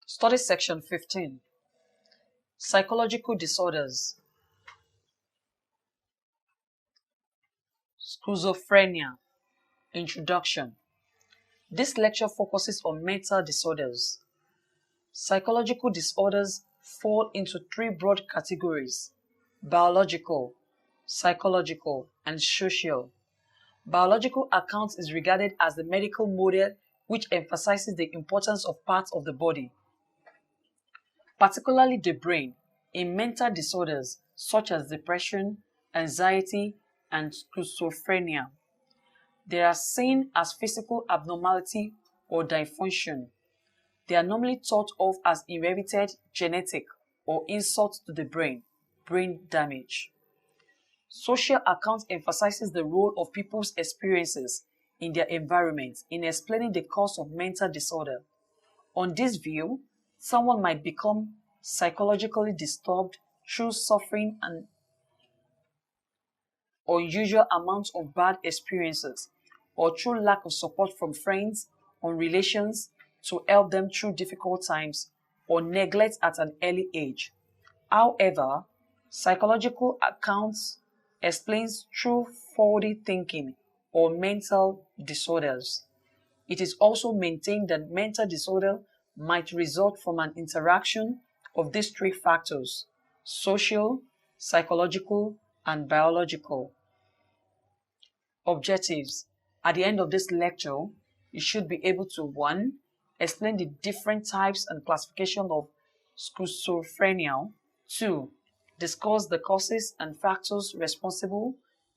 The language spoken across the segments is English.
Study section 15. Psychological disorders. Schizophrenia. Introduction. This lecture focuses on mental disorders. Psychological disorders fall into three broad categories: biological, psychological, and social. Biological account is regarded as the medical model which emphasizes the importance of parts of the body, particularly the brain, in mental disorders such as depression, anxiety, and schizophrenia. They are seen as physical abnormality or dysfunction. They are normally thought of as inherited, genetic, or insult to the brain damage. Social account emphasizes the role of people's experiences in their environment in explaining the cause of mental disorder. On this view, someone might become psychologically disturbed through suffering an unusual amount of bad experiences, or through lack of support from friends or relations to help them through difficult times, or neglect at an early age. However, psychological accounts explains through faulty thinking or mental disorders. It is also maintained that mental disorder might result from an interaction of these three factors: social, psychological, and biological. Objectives. At the end of this lecture, you should be able to 1. Explain the different types and classification of schizophrenia. 2. Discuss the causes and factors responsible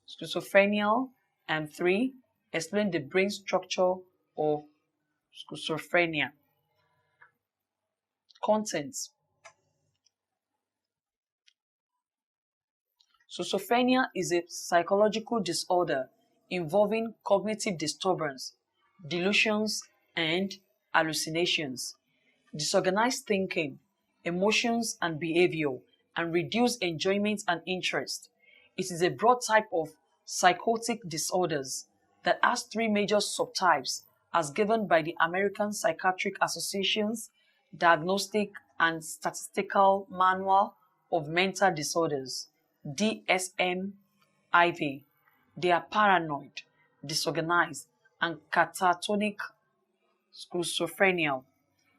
schizophrenia. And 3. Explain the brain structure of schizophrenia. Contents. Schizophrenia is a psychological disorder involving cognitive disturbance, delusions, and hallucinations, disorganized thinking, emotions and behavior, and reduced enjoyment and interest. It is a broad type of psychotic disorders that has three major subtypes as given by the American Psychiatric Association's Diagnostic and Statistical Manual of Mental Disorders, DSM-IV. They are paranoid, disorganized, and catatonic schizophrenia.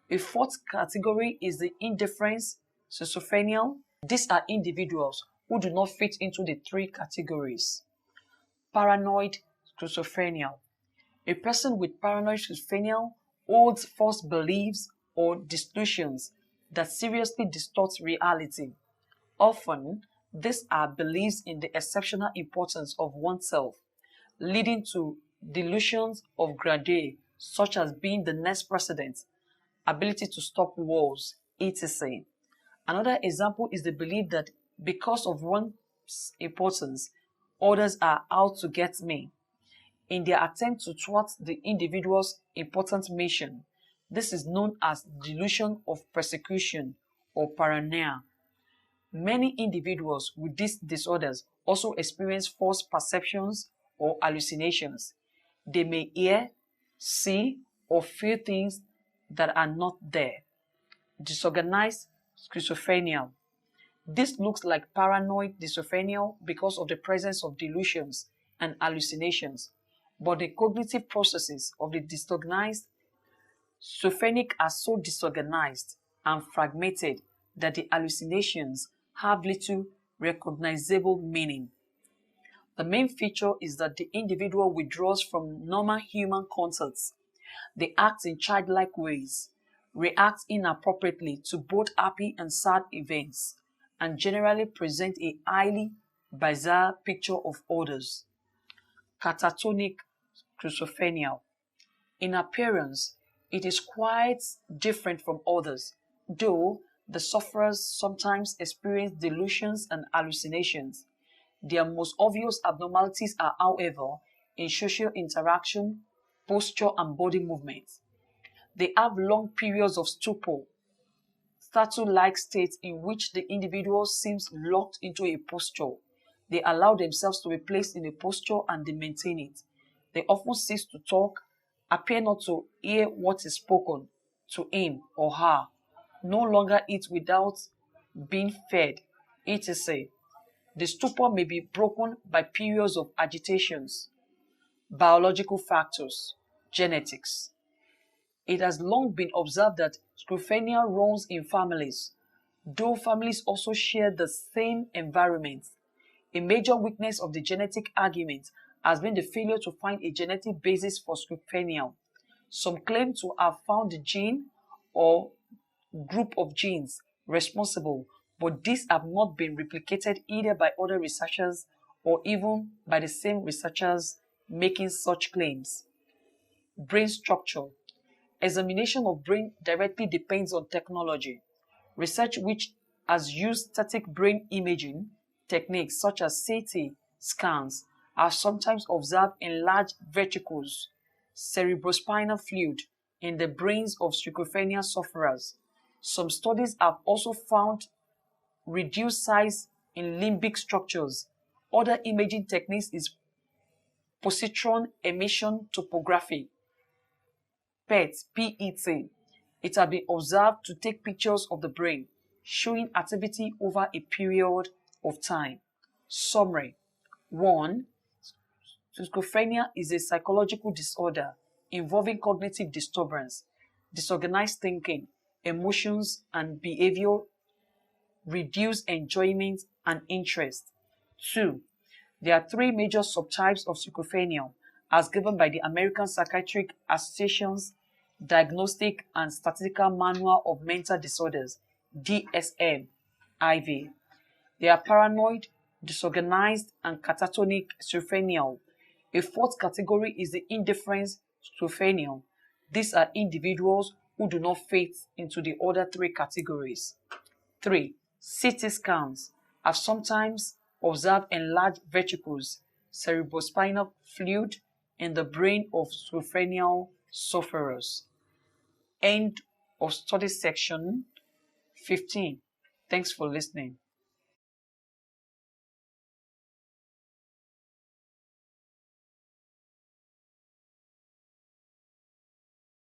A fourth category is the indifference schizophrenia. These are individuals who do not fit into the three categories. Paranoid schizophrenia. A person with paranoid schizophrenia holds false beliefs or delusions that seriously distort reality. Often, these are beliefs in the exceptional importance of oneself, leading to delusions of grandeur, such as being the next president, ability to stop wars, etc. Another example is the belief that because of one's importance, others are out to get me. In their attempt to thwart the individual's important mission, this is known as delusion of persecution or paranoia. Many individuals with these disorders also experience false perceptions or hallucinations. They may hear, see, or feel things that are not there. Disorganized schizophrenia. This looks like paranoid schizophrenia because of the presence of delusions and hallucinations, but the cognitive processes of the disorganized schizophrenic are so disorganized and fragmented that the hallucinations have little recognizable meaning. The main feature is that the individual withdraws from normal human contacts. They act in childlike ways, react inappropriately to both happy and sad events, and generally present a highly bizarre picture of others. Catatonic schizophrenia. In appearance, it is quite different from others, though the sufferers sometimes experience delusions and hallucinations. Their most obvious abnormalities are, however, in social interaction, posture, and body movement. They have long periods of stupor, statue-like states in which the individual seems locked into a posture. They allow themselves to be placed in a posture and they maintain it. They often cease to talk, appear not to hear what is spoken to him or her, no longer eat without being fed, etc. The stupor may be broken by periods of agitations. Biological factors, genetics. It has long been observed that schizophrenia runs in families, though families also share the same environment. A major weakness of the genetic argument has been the failure to find a genetic basis for schizophrenia. Some claim to have found the gene or group of genes responsible, but these have not been replicated either by other researchers or even by the same researchers making such claims. Brain structure. Examination of brain directly depends on technology. Research which has used static brain imaging techniques such as CT scans are sometimes observed in large ventricles, cerebrospinal fluid in the brains of schizophrenia sufferers. Some studies have also found reduced size in limbic structures. Other imaging techniques is positron emission topography, PET. It has been observed to take pictures of the brain, showing activity over a period of time. Summary. 1. Schizophrenia is a psychological disorder involving cognitive disturbance, disorganized thinking, emotions, and behavior, reduced enjoyment and interest. 2. There are three major subtypes of schizophrenia, as given by the American Psychiatric Association's Diagnostic and Statistical Manual of Mental Disorders, DSM-IV. They are paranoid, disorganized, and catatonic schizophrenia. A fourth category is the indifference schizophrenia. These are individuals who do not fit into the other three categories. 3. CT scans are sometimes observed in large ventricles, cerebrospinal fluid in the brain of schizophrenia sufferers. End of study section 15. Thanks for listening.